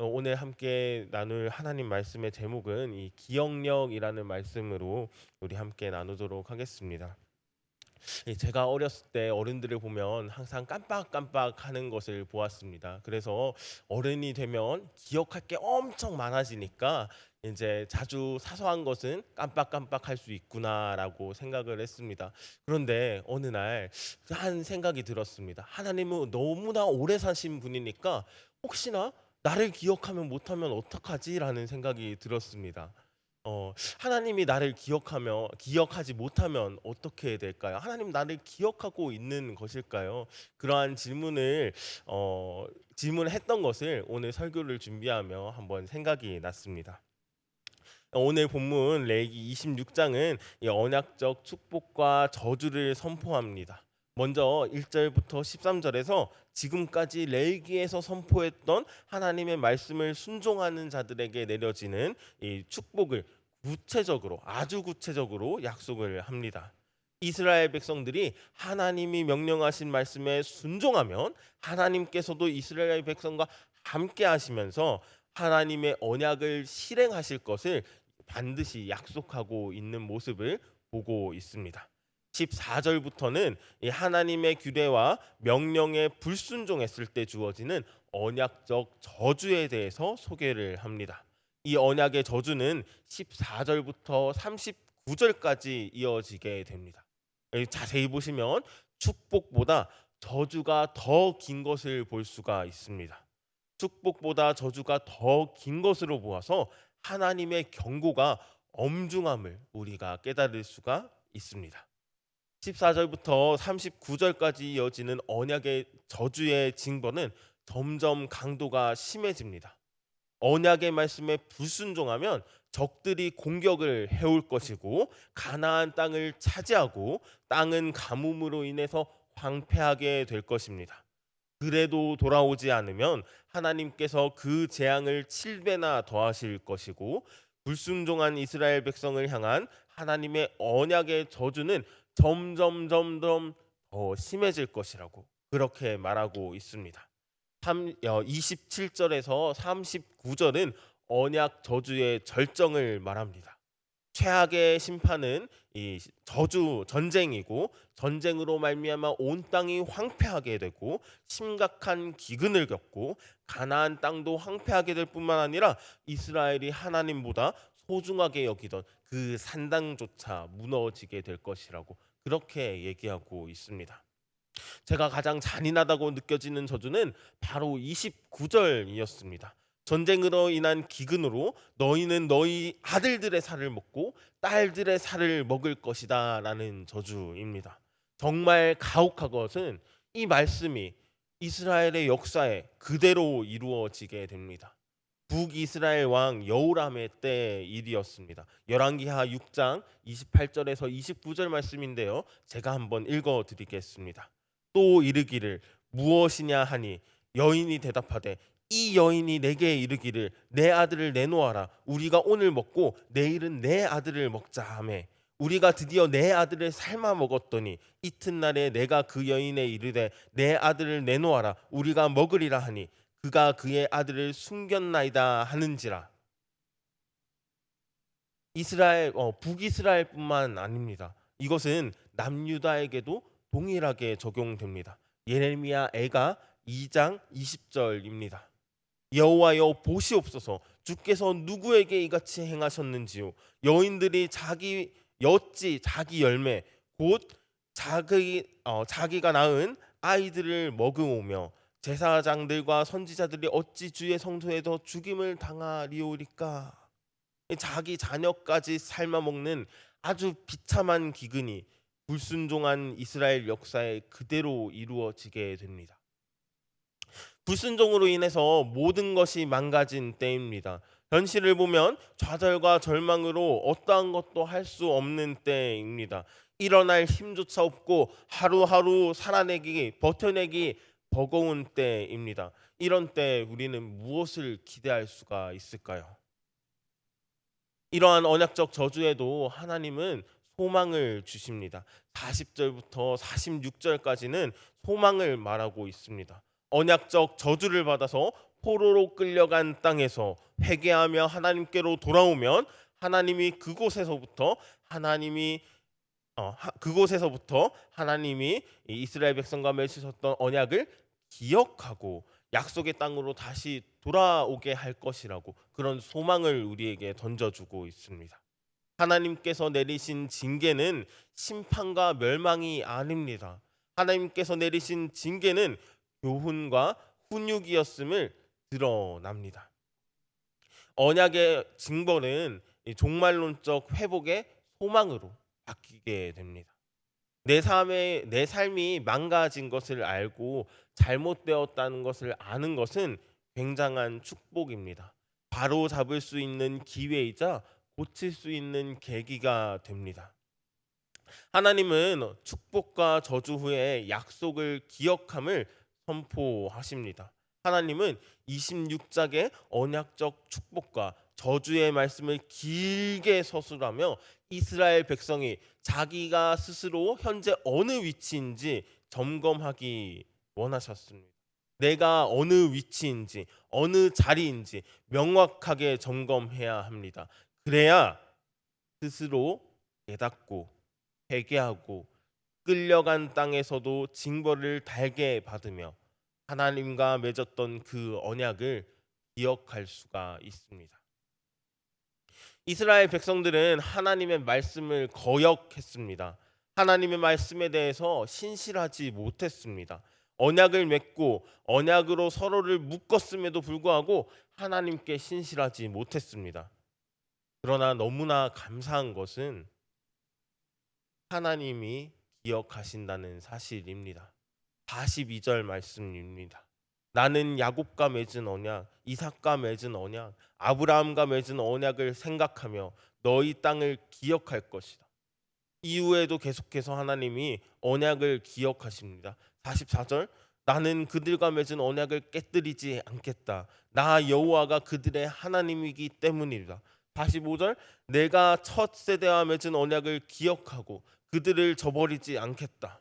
오늘 함께 나눌 하나님 말씀의 제목은 이 기억력이라는 말씀으로 우리 함께 나누도록 하겠습니다. 제가 어렸을 때 어른들을 보면 항상 깜빡깜빡하는 것을 보았습니다. 그래서 어른이 되면 기억할 게 엄청 많아지니까 이제 자주 사소한 것은 깜빡깜빡할 수 있구나라고 생각을 했습니다. 그런데 어느 날 한 생각이 들었습니다. 하나님은 너무나 오래 사신 분이니까 혹시나 나를 기억하면 못하면 어떡하지라는 생각이 들었습니다. 하나님이 나를 기억하지 못하면 어떻게 될까요? 하나님 나를 기억하고 있는 것일까요? 그러한 질문했던 것을 오늘 설교를 준비하며 한번 생각이 났습니다. 오늘 본문 레위기 26장은 이 언약적 축복과 저주를 선포합니다. 먼저 1절부터 13절에서 지금까지 레위기에서 선포했던 하나님의 말씀을 순종하는 자들에게 내려지는 이 축복을 아주 구체적으로 약속을 합니다. 이스라엘 백성들이 하나님이 명령하신 말씀에 순종하면 하나님께서도 이스라엘 백성과 함께 하시면서 하나님의 언약을 실행하실 것을 반드시 약속하고 있는 모습을 보고 있습니다. 14절부터는 이 하나님의 규례와 명령에 불순종했을 때 주어지는 언약적 저주에 대해서 소개를 합니다. 이 언약의 저주는 14절부터 39절까지 이어지게 됩니다. 자세히 보시면 축복보다 저주가 더 긴 것을 볼 수가 있습니다. 축복보다 저주가 더 긴 것으로 보아서 하나님의 경고가 엄중함을 우리가 깨달을 수가 있습니다. 14절부터 39절까지 이어지는 언약의 저주의 징벌은 점점 강도가 심해집니다. 언약의 말씀에 불순종하면 적들이 공격을 해올 것이고 가나안 땅을 차지하고 땅은 가뭄으로 인해서 황폐하게 될 것입니다. 그래도 돌아오지 않으면 하나님께서 그 재앙을 7배나 더하실 것이고 불순종한 이스라엘 백성을 향한 하나님의 언약의 저주는 점점 더 심해질 것이라고 그렇게 말하고 있습니다. 27절에서 39절은 언약 저주의 절정을 말합니다. 최악의 심판은 이 저주 전쟁이고 전쟁으로 말미암아 온 땅이 황폐하게 되고 심각한 기근을 겪고 가나안 땅도 황폐하게 될 뿐만 아니라 이스라엘이 하나님보다 소중하게 여기던 그 산당조차 무너지게 될 것이라고 그렇게 얘기하고 있습니다. 제가 가장 잔인하다고 느껴지는 저주는 바로 29절이었습니다. 전쟁으로 인한 기근으로 너희는 너희 아들들의 살을 먹고 딸들의 살을 먹을 것이다 라는 저주입니다. 정말 가혹한 것은 이 말씀이 이스라엘의 역사에 그대로 이루어지게 됩니다. 북이스라엘 왕 여호람의 때 일이었습니다. 열왕기하 6장 28절에서 29절 말씀인데요. 제가 한번 읽어 드리겠습니다. 또 이르기를 무엇이냐 하니 여인이 대답하되 이 여인이 내게 이르기를 내 아들을 내놓아라 우리가 오늘 먹고 내일은 내 아들을 먹자 하매 우리가 드디어 내 아들을 삶아 먹었더니 이튿날에 내가 그 여인에 이르되 내 아들을 내놓아라 우리가 먹으리라 하니 그가 그의 아들을 숨겼나이다 하는지라. 북이스라엘뿐만 아닙니다. 이것은 남유다에게도 동일하게 적용됩니다. 예레미야 애가 2장 20절입니다. 여호와여 보시옵소서 주께서 누구에게 이같이 행하셨는지요 여인들이 자기 열매 곧 자기가 낳은 아이들을 먹으오며 제사장들과 선지자들이 어찌 주의 성소에서 죽임을 당하리오리까. 자기 자녀까지 삶아 먹는 아주 비참한 기근이 불순종한 이스라엘 역사에 그대로 이루어지게 됩니다. 불순종으로 인해서 모든 것이 망가진 때입니다. 현실을 보면 좌절과 절망으로 어떠한 것도 할 수 없는 때입니다. 일어날 힘조차 없고 하루하루 버텨내기 버거운 때입니다. 이런 때 우리는 무엇을 기대할 수가 있을까요? 이러한 언약적 저주에도 하나님은 소망을 주십니다. 40절부터 46절까지는 소망을 말하고 있습니다. 언약적 저주를 받아서 포로로 끌려간 땅에서 회개하며 하나님께로 돌아오면 하나님이 그곳에서부터 하나님이 하나님이 이 이스라엘 백성과 맺으셨던 언약을 기억하고 약속의 땅으로 다시 돌아오게 할 것이라고 그런 소망을 우리에게 던져주고 있습니다. 하나님께서 내리신 징계는 심판과 멸망이 아닙니다. 하나님께서 내리신 징계는 교훈과 훈육이었음을 드러납니다. 언약의 징벌은 이 종말론적 회복의 소망으로 바뀌게 됩니다. 내 삶이 망가진 것을 알고 잘못되었다는 것을 아는 것은 굉장한 축복입니다. 바로 잡을 수 있는 기회이자 고칠 수 있는 계기가 됩니다. 하나님은 축복과 저주 후에 약속을 기억함을 선포하십니다. 하나님은 26장의 언약적 축복과 저주의 말씀을 길게 서술하며 이스라엘 백성이 자기가 스스로 현재 어느 위치인지 점검하기 원하셨습니다. 내가 어느 위치인지 어느 자리인지 명확하게 점검해야 합니다. 그래야 스스로 깨닫고 회개하고 끌려간 땅에서도 징벌을 달게 받으며 하나님과 맺었던 그 언약을 기억할 수가 있습니다. 이스라엘 백성들은 하나님의 말씀을 거역했습니다. 하나님의 말씀에 대해서 신실하지 못했습니다. 언약을 맺고 언약으로 서로를 묶었음에도 불구하고 하나님께 신실하지 못했습니다. 그러나 너무나 감사한 것은 하나님이 기억하신다는 사실입니다. 42절 말씀입니다. 나는 야곱과 맺은 언약, 이삭과 맺은 언약, 아브라함과 맺은 언약을 생각하며 너희 땅을 기억할 것이다. 이후에도 계속해서 하나님이 언약을 기억하십니다. 44절 나는 그들과 맺은 언약을 깨뜨리지 않겠다. 나 여호와가 그들의 하나님이기 때문이다. 45절 내가 첫 세대와 맺은 언약을 기억하고 그들을 저버리지 않겠다.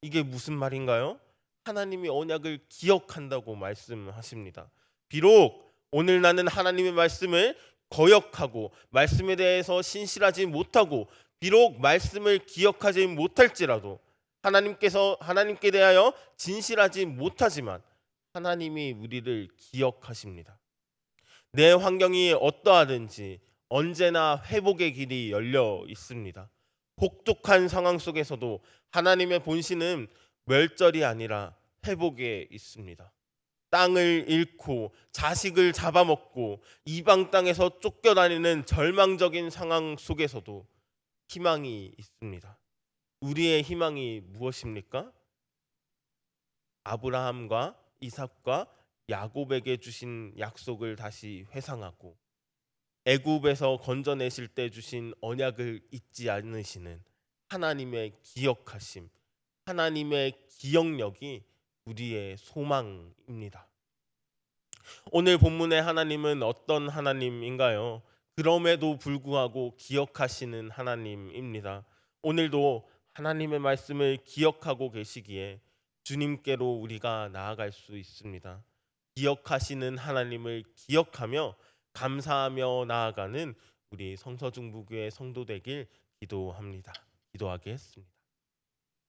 이게 무슨 말인가요? 하나님이 언약을 기억한다고 말씀하십니다. 비록 오늘 나는 하나님의 말씀을 거역하고 말씀에 대해서 신실하지 못하고 비록 말씀을 기억하지 못할지라도 하나님께 대하여 진실하지 못하지만 하나님이 우리를 기억하십니다. 내 환경이 어떠하든지 언제나 회복의 길이 열려 있습니다. 혹독한 상황 속에서도 하나님의 본신은 멸절이 아니라 회복에 있습니다. 땅을 잃고 자식을 잡아먹고 이방 땅에서 쫓겨다니는 절망적인 상황 속에서도 희망이 있습니다. 우리의 희망이 무엇입니까? 아브라함과 이삭과 야곱에게 주신 약속을 다시 회상하고 애굽에서 건져내실 때 주신 언약을 잊지 않으시는 하나님의 기억하심, 하나님의 기억력이 우리의 소망입니다. 오늘 본문의 하나님은 어떤 하나님인가요? 그럼에도 불구하고 기억하시는 하나님입니다. 오늘도 하나님의 말씀을 기억하고 계시기에 주님께로 우리가 나아갈 수 있습니다. 기억하시는 하나님을 기억하며 감사하며 나아가는 우리 성서중부교회 성도 되길 기도합니다. 기도하겠습니다.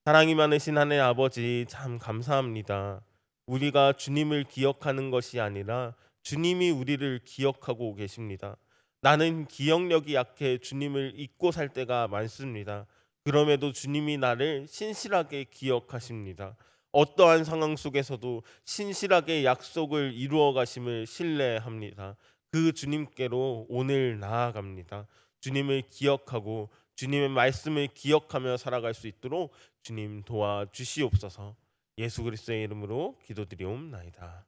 사랑이 많으신 하나님 아버지 참 감사합니다. 우리가 주님을 기억하는 것이 아니라 주님이 우리를 기억하고 계십니다. 나는 기억력이 약해 주님을 잊고 살 때가 많습니다. 그럼에도 주님이 나를 신실하게 기억하십니다. 어떠한 상황 속에서도 신실하게 약속을 이루어 가심을 신뢰합니다. 그 주님께로 오늘 나아갑니다. 주님을 기억하고 주님의 말씀을 기억하며 살아갈 수 있도록 주님 도와주시옵소서. 예수 그리스도의 이름으로 기도드리옵나이다.